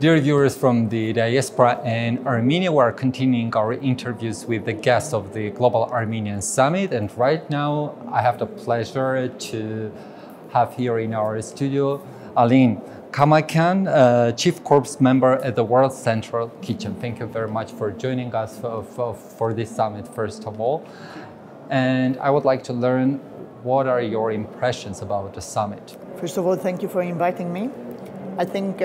Dear viewers from the Diaspora and Armenia, we are continuing our interviews with the guests of the Global Armenian Summit. And right now, I have the pleasure to have here in our studio, Aline, Kamakian, Chief Corps Member at the World Central Kitchen. Thank you very much for joining us for this summit, first of all. And I would like to learn, what are your impressions about the summit? First of all, thank you for inviting me. I think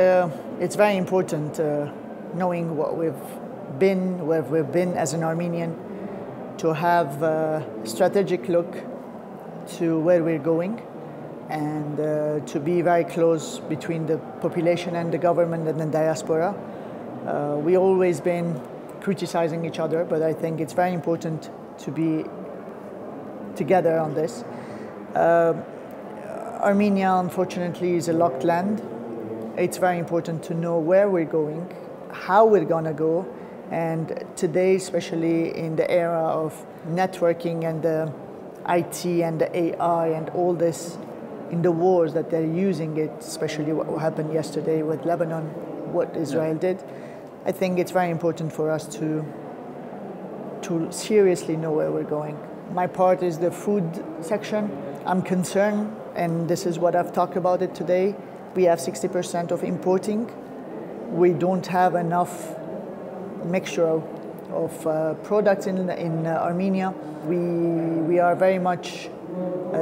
it's very important knowing what where we've been as an Armenian, to have a strategic look to where we're going, and to be very close between the population and the government and the diaspora. We've always been criticizing each other, but I think it's very important to be together on this. Armenia, unfortunately, is a locked land. It's very important to know where we're going, how we're gonna go, and today, especially in the era of networking and the IT and the AI and all this, in the wars that they're using it, especially what happened yesterday with Lebanon, what Israel did, I think it's very important for us to seriously know where we're going. My part is the food section. I'm concerned, and this is what I've talked about it today. We have 60% of importing. We don't have enough mixture of products in Armenia. We are very much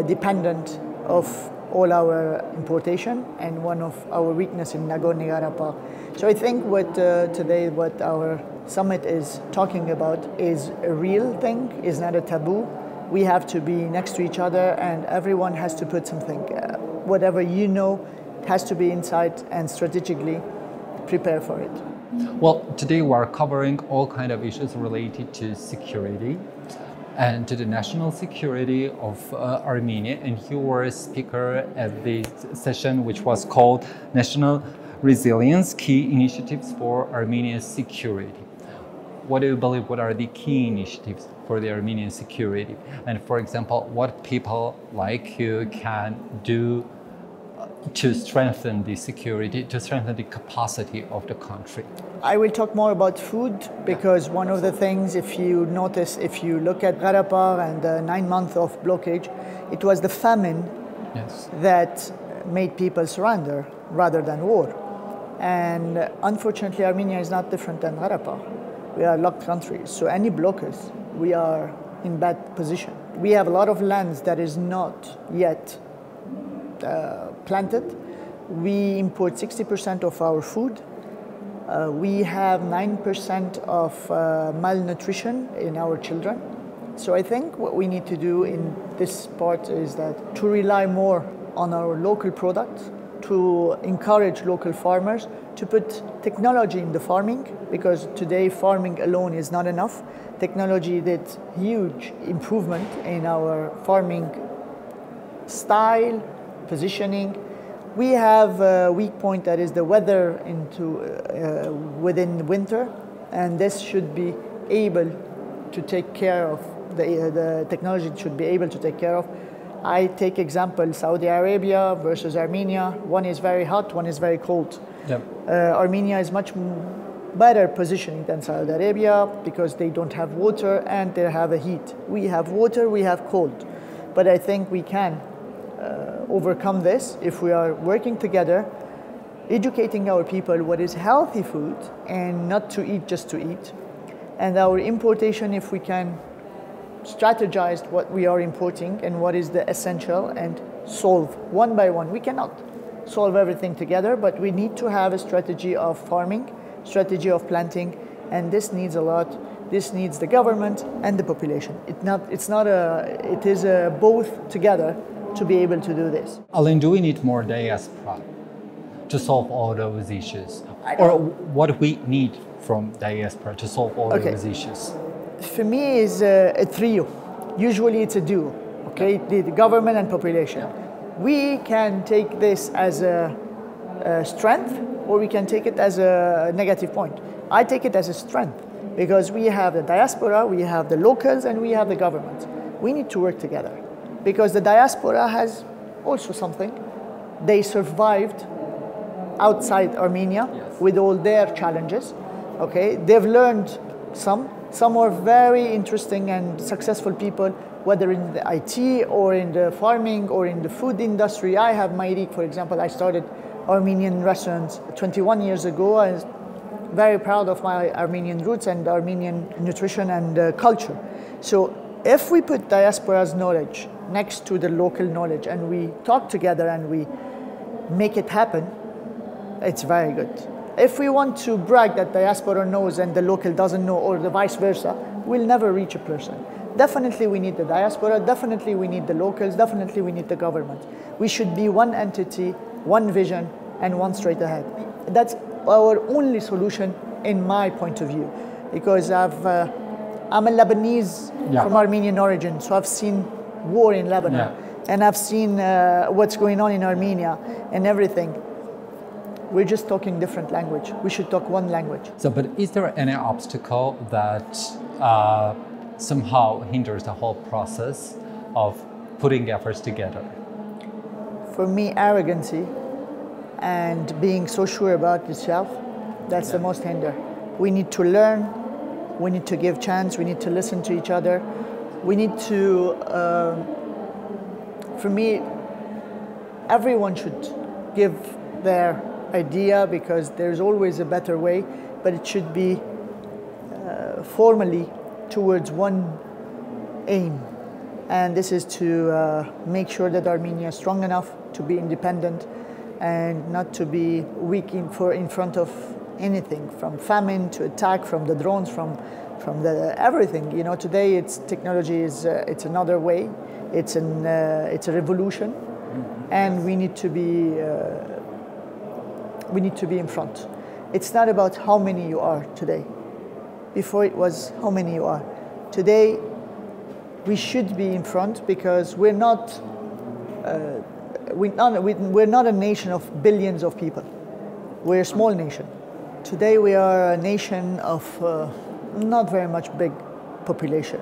dependent of all our importation, and one of our weakness in Nagorno-Karabakh. So I think what our summit is talking about is a real thing, is not a taboo. We have to be next to each other, and everyone has to put something, whatever you know, has to be inside, and strategically prepare for it. Well, today we are covering all kinds of issues related to security and to the national security of Armenia, and you were a speaker at this session, which was called National Resilience Key Initiatives for Armenia's Security. What do you believe, what are the key initiatives for the Armenian security? And for example, what people like you can do to strengthen the security, to strengthen the capacity of the country? I will talk more about food, because one of the things, if you notice, if you look at Karabakh and the 9 months of blockade, it was the famine that made people surrender rather than war. And unfortunately, Armenia is not different than Karabakh. We are locked countries, so any blockers, we are in bad position. We have a lot of lands that is not yet planted. We import 60% of our food. We have 9% of malnutrition in our children. So I think what we need to do in this part is that to rely more on our local products, to encourage local farmers, to put technology in the farming, because today farming alone is not enough. Technology did huge improvement in our farming style, positioning. We have a weak point, that is the weather within winter, and this should be able to take care of, the technology should be able to take care of. I take example Saudi Arabia versus Armenia. One is very hot, one is very cold. Yep. Armenia is much better positioning than Saudi Arabia, because they don't have water and they have a heat. We have water, we have cold. But I think we can overcome this if we are working together, educating our people what is healthy food and not to eat just to eat. And our importation, if we can strategize what we are importing and what is the essential, and solve one by one. We cannot solve everything together, but we need to have a strategy of farming, strategy of planting, and this needs a lot. This needs the government and the population. It is both together to be able to do this. Aline, do we need more diaspora to solve all those issues? Or what we need from diaspora to solve all those issues? For me, is a trio. Usually it's a duo, okay? The government and population. We can take this as a strength, or we can take it as a negative point. I take it as a strength, because we have the diaspora, we have the locals, and we have the government. We need to work together, because the diaspora has also something. They survived outside Armenia with all their challenges. Okay, they've learned some are very interesting and successful people, whether in the IT or in the farming or in the food industry. I have Mayrik, for example. I started Armenian restaurants 21 years ago. I was very proud of my Armenian roots and Armenian nutrition and culture. So if we put diaspora's knowledge next to the local knowledge and we talk together and we make it happen, it's very good. If we want to brag that diaspora knows and the local doesn't know, or the vice versa, we'll never reach a person. Definitely we need the diaspora, definitely we need the locals, definitely we need the government. We should be one entity, one vision, and one straight ahead. That's our only solution in my point of view, because I'm a Lebanese from Armenian origin, so I've seen war in Lebanon, and I've seen what's going on in Armenia and everything. We're just talking different language. We should talk one language. So, but is there any obstacle that somehow hinders the whole process of putting efforts together? For me, arrogancy and being so sure about yourself, that's the most hinder. We need to learn, we need to give chance, we need to listen to each other. We need to, for me, everyone should give their idea, because there's always a better way, but it should be formally towards one aim, and this is to make sure that Armenia is strong enough to be independent and not to be weak in front of anything, from famine to attack, from the drones, from the everything. You know, today it's technology is it's another way. It's a revolution, and we need to be. We need to be in front. It's not about how many you are today. Before it was how many you are. Today, we should be in front, because we're not a nation of billions of people. We're a small nation. Today we are a nation of not very much big population,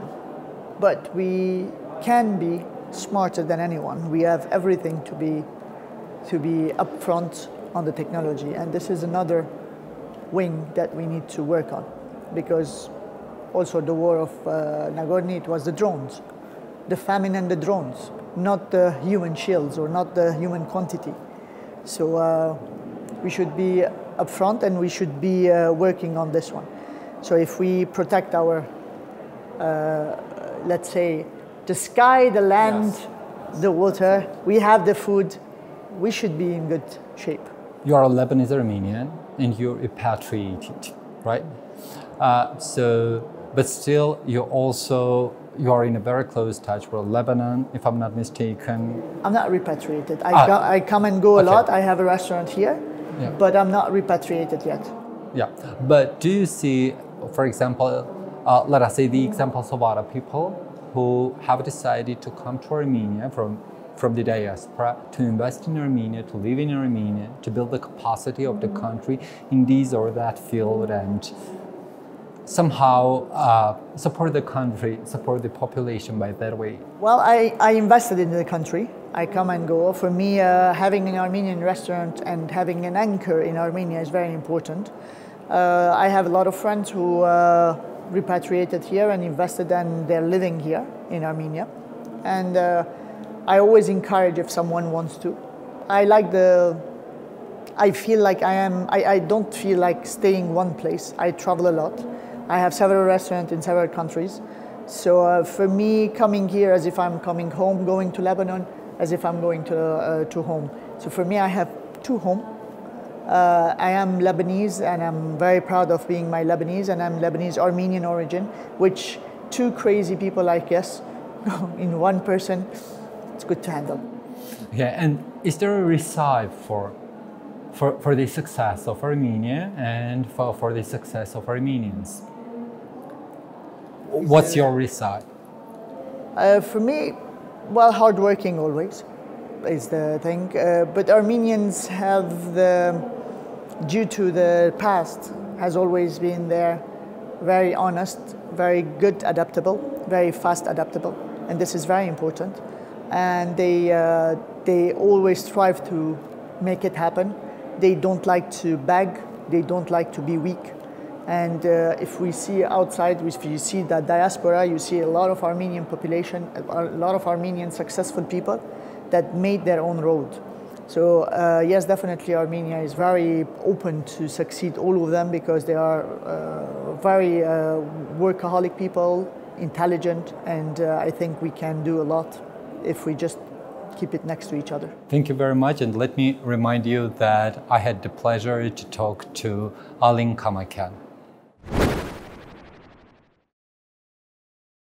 but we can be smarter than anyone. We have everything to be up front on the technology, and this is another wing that we need to work on, because also the war of Nagorno, it was the drones, the famine and the drones, not the human shields or not the human quantity. So we should be up front, and we should be working on this one. So if we protect our, let's say, the sky, the land, the water, we have the food, we should be in good shape. You are a Lebanese Armenian and you're repatriated, right? But still, you are in a very close touch with Lebanon, if I'm not mistaken. I'm not repatriated. I come and go a lot. I have a restaurant here, but I'm not repatriated yet. Yeah, but do you see, for example, let us say the examples of other people who have decided to come to Armenia from the diaspora, to invest in Armenia, to live in Armenia, to build the capacity of the country in this or that field, and somehow support the country, support the population by that way? Well, I invested in the country. I come and go. For me, having an Armenian restaurant and having an anchor in Armenia is very important. I have a lot of friends who repatriated here and invested, and they're living here in Armenia. And I always encourage if someone wants to. I feel like I don't feel like staying one place. I travel a lot. I have several restaurants in several countries. So for me, coming here as if I'm coming home, going to Lebanon as if I'm going to home. So for me, I have two homes. I am Lebanese, and I'm very proud of being my Lebanese, and I'm Lebanese Armenian origin, which two crazy people like us in one person, it's good to handle. Yeah, and is there a recipe for the success of Armenia and for the success of Armenians? What's your recipe? For me, well, hardworking always is the thing. But Armenians have due to the past, has always been there, very honest, very good adaptable, very fast adaptable, and this is very important. And they always strive to make it happen. They don't like to beg, they don't like to be weak. And if we see outside, if you see the diaspora, you see a lot of Armenian population, a lot of Armenian successful people that made their own road. So yes, definitely Armenia is very open to succeed all of them because they are very workaholic people, intelligent, and I think we can do a lot if we just keep it next to each other. Thank you very much, and let me remind you that I had the pleasure to talk to Aline Kamakian.